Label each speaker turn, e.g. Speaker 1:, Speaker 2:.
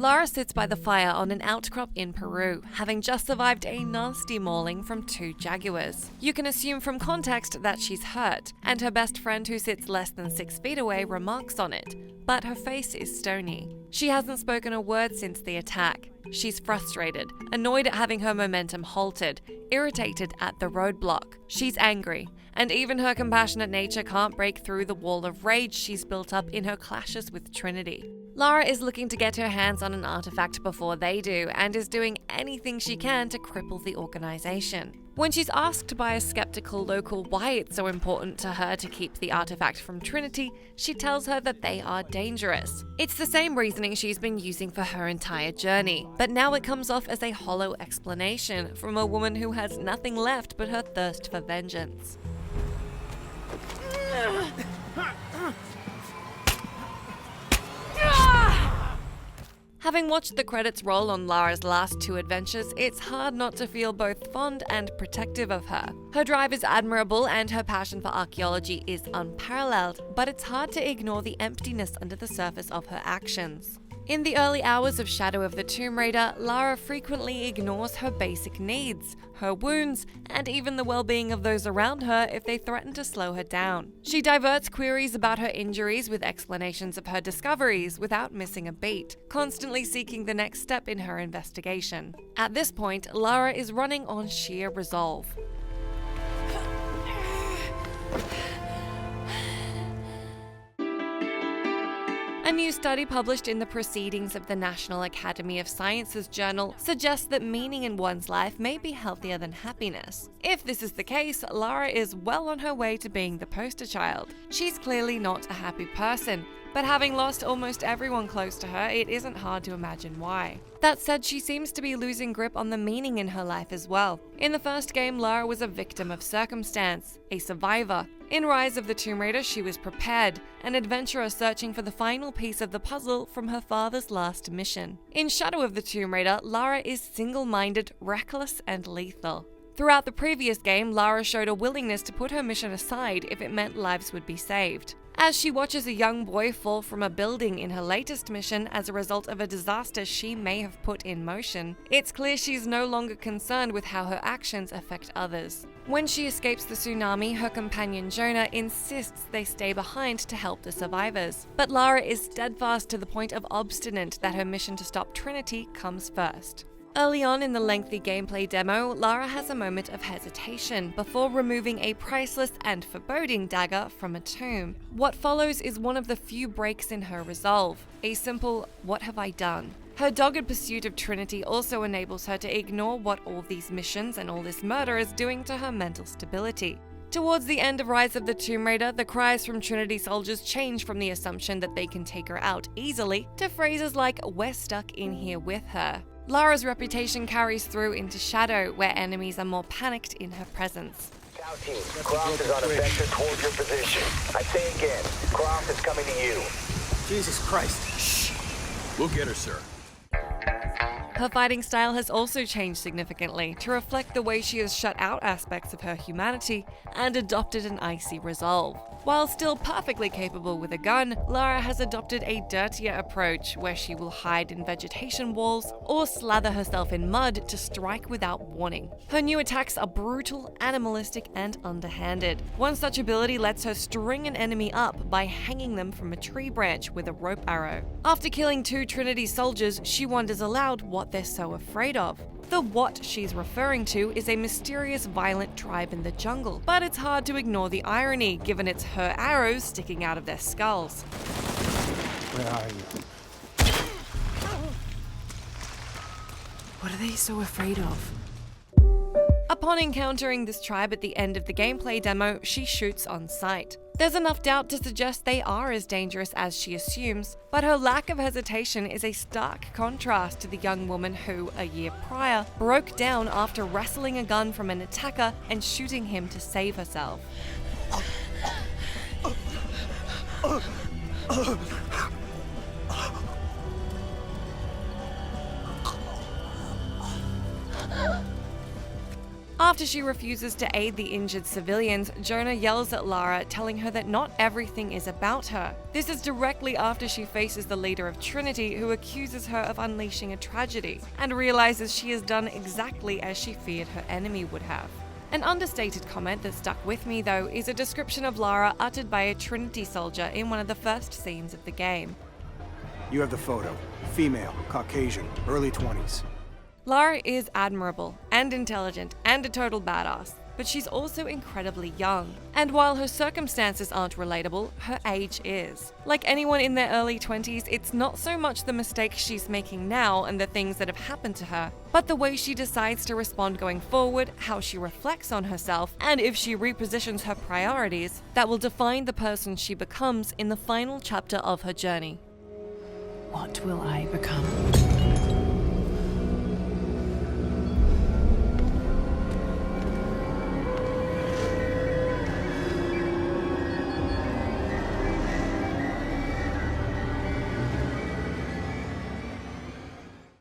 Speaker 1: Lara sits by the fire on an outcrop in Peru, having just survived a nasty mauling from 2 jaguars. You can assume from context that she's hurt, and her best friend who sits less than 6 feet away remarks on it, but her face is stony. She hasn't spoken a word since the attack. She's frustrated, annoyed at having her momentum halted, irritated at the roadblock. She's angry, and even her compassionate nature can't break through the wall of rage she's built up in her clashes with Trinity. Lara is looking to get her hands on an artifact before they do, and is doing anything she can to cripple the organization. When she's asked by a skeptical local why it's so important to her to keep the artifact from Trinity, she tells her that they are dangerous. It's the same reasoning she's been using for her entire journey, but now it comes off as a hollow explanation from a woman who has nothing left but her thirst for vengeance. Having watched the credits roll on Lara's last 2 adventures, it's hard not to feel both fond and protective of her. Her drive is admirable and her passion for archaeology is unparalleled, but it's hard to ignore the emptiness under the surface of her actions. In the early hours of Shadow of the Tomb Raider, Lara frequently ignores her basic needs, her wounds, and even the well-being of those around her if they threaten to slow her down. She diverts queries about her injuries with explanations of her discoveries without missing a beat, constantly seeking the next step in her investigation. At this point, Lara is running on sheer resolve. A new study published in the Proceedings of the National Academy of Sciences journal suggests that meaning in one's life may be healthier than happiness. If this is the case, Lara is well on her way to being the poster child. She's clearly not a happy person, but having lost almost everyone close to her, it isn't hard to imagine why. That said, she seems to be losing grip on the meaning in her life as well. In the first game, Lara was a victim of circumstance, a survivor. In Rise of the Tomb Raider, she was prepared, an adventurer searching for the final piece of the puzzle from her father's last mission. In Shadow of the Tomb Raider, Lara is single-minded, reckless, and lethal. Throughout the previous game, Lara showed a willingness to put her mission aside if it meant lives would be saved. As she watches a young boy fall from a building in her latest mission as a result of a disaster she may have put in motion, it's clear she's no longer concerned with how her actions affect others. When she escapes the tsunami, her companion Jonah insists they stay behind to help the survivors. But Lara is steadfast to the point of obstinate that her mission to stop Trinity comes first. Early on in the lengthy gameplay demo, Lara has a moment of hesitation before removing a priceless and foreboding dagger from a tomb. What follows is one of the few breaks in her resolve, a simple, "What have I done?" Her dogged pursuit of Trinity also enables her to ignore what all these missions and all this murder is doing to her mental stability. Towards the end of Rise of the Tomb Raider, the cries from Trinity soldiers change from the assumption that they can take her out easily to phrases like, "We're stuck in here with her." Lara's reputation carries through into Shadow, where enemies are more panicked in her presence.
Speaker 2: Scout team, Croft is on a vector towards your position. I say again, Croft is coming to you.
Speaker 3: Jesus Christ. Shh. We'll get her, sir.
Speaker 1: Her fighting style has also changed significantly to reflect the way she has shut out aspects of her humanity and adopted an icy resolve. While still perfectly capable with a gun, Lara has adopted a dirtier approach where she will hide in vegetation walls or slather herself in mud to strike without warning. Her new attacks are brutal, animalistic, and underhanded. One such ability lets her string an enemy up by hanging them from a tree branch with a rope arrow. After killing 2 Trinity soldiers, she wonders aloud what they're so afraid of. The "what" she's referring to is a mysterious, violent tribe in the jungle, but it's hard to ignore the irony given it's her arrows sticking out of their skulls.
Speaker 3: Where are you?
Speaker 4: What are they so afraid of?
Speaker 1: Upon encountering this tribe at the end of the gameplay demo, she shoots on sight. There's enough doubt to suggest they are as dangerous as she assumes, but her lack of hesitation is a stark contrast to the young woman who, a year prior, broke down after wrestling a gun from an attacker and shooting him to save herself. After she refuses to aid the injured civilians, Jonah yells at Lara, telling her that not everything is about her. This is directly after she faces the leader of Trinity, who accuses her of unleashing a tragedy, and realizes she has done exactly as she feared her enemy would have. An understated comment that stuck with me, though, is a description of Lara uttered by a Trinity soldier in one of the first scenes of the game.
Speaker 5: You have the photo. Female, Caucasian, early 20s.
Speaker 1: Lara is admirable and intelligent and a total badass, but she's also incredibly young. And while her circumstances aren't relatable, her age is. Like anyone in their early 20s, it's not so much the mistakes she's making now and the things that have happened to her, but the way she decides to respond going forward, how she reflects on herself, and if she repositions her priorities, that will define the person she becomes in the final chapter of her journey.
Speaker 4: What will I become?